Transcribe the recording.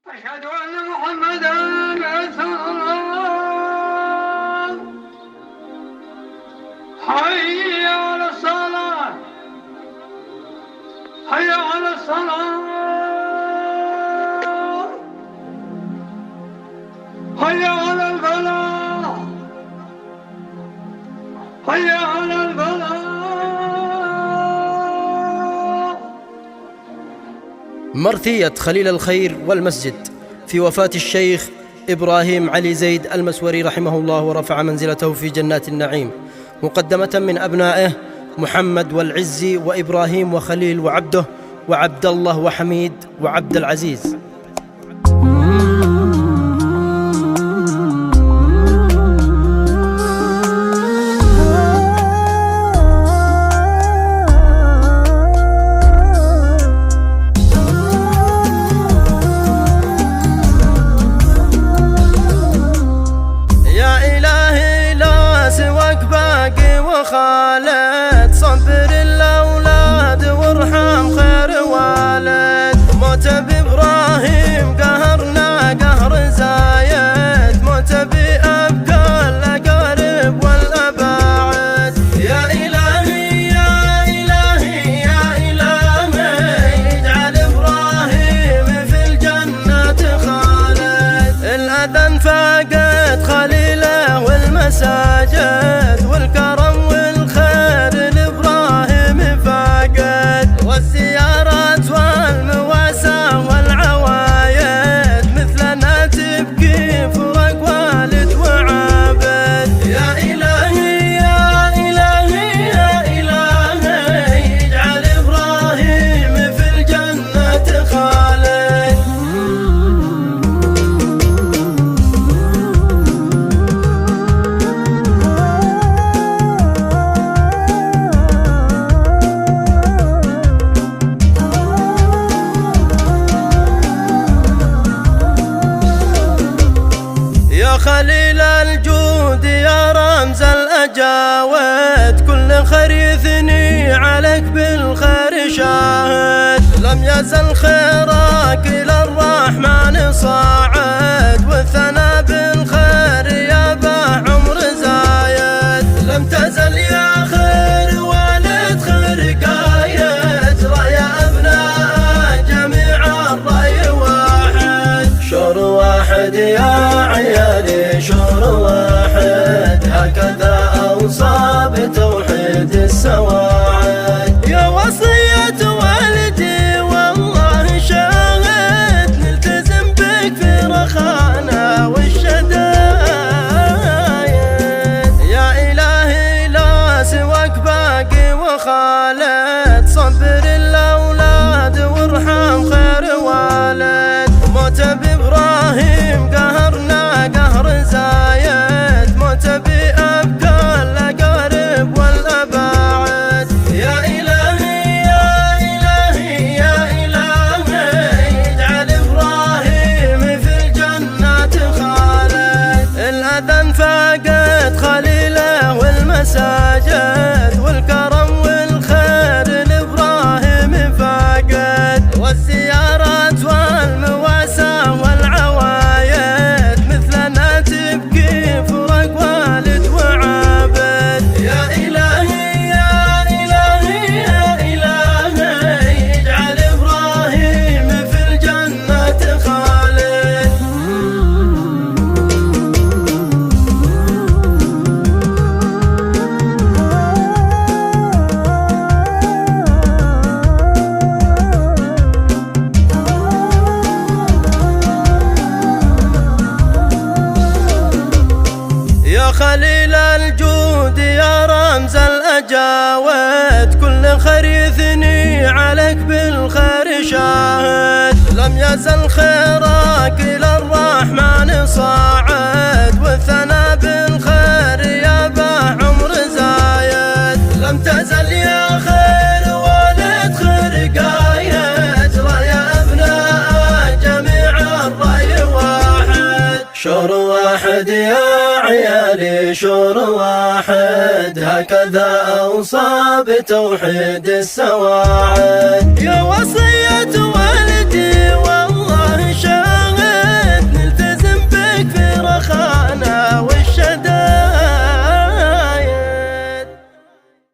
أشهد أن محمدا رسول الله. حي على الصلاة، حي على الصلاة، حي على الفلاح، حي على الفلاح. مرثية خليل الخير والمسجد في وفاة الشيخ إبراهيم علي زيد المسوري رحمه الله ورفع منزلته في جنات النعيم، مقدمة من أبنائه محمد والعزي وإبراهيم وخليل وعبده وعبد الله وحميد وعبد العزيز. خالد صبر الأولاد وارحم خير والد، موت بإبراهيم قهرنا قهر زايد، موت بأبكى الأقارب والأباعد. يا إلهي يا إلهي يا إلهي اجعل إبراهيم في الجنة خالد. الأذان فاقد خليله والمساجد والكرم والزيارات والمواساة والعوايد، مثلنا تبكي فرق والد وعابد. يا إلهي يا إلهي يا إلهي اجعل إبراهيم في الجنة خالد. خليل الجود يا رمز الأجاود، كل خير يثني عليك بالخير شاهد، لم يزل خيرك إلى الرحمن صاعد، والثناء بالخير يا به عمر زايد. لم تزل يا خير والد خير قايد، رأي أبناء جميع الرأي واحد، شور واحد يا عيالي شور واحد، هكذا أوصى بتوحيد السواعد. يا وصية والدي والله شاهد، نلتزم بك في رخانا والشدايد. يا إلهي لا سواك باقي وخالد، صبر الأولاد وارحم خير والد، موت بإبراهيم قهرنا قهر زايد، موت بأبكى الأقارب والأباعد. يا إلهي يا إلهي يا إلهي اجعل إبراهيم في الجنة خالد. الأذان فاقد خليله والمساجد والكرم والخير لإبراهيم فاقد، والزيارات والمواساة والعوايد، مثلنا تبكي فرق والد وعابد. يا إلهي يا إلهي يا إلهي اجعل إبراهيم في الجنة خالد. يا خليل الجود يا رمز الأجاود، كل خير يثني عليك بالخير شاهد، لم يزل خيرك إلى الرحمن صاعد، والثناء بالخير يا به عمر زايد. لم تزل يا خير والد خير قايد، رأي أبناء جميع الرأي واحد، شور واحد يا عيالي شور واحد، هكذا أوصى بتوحيد السواعد. يا وصية والدي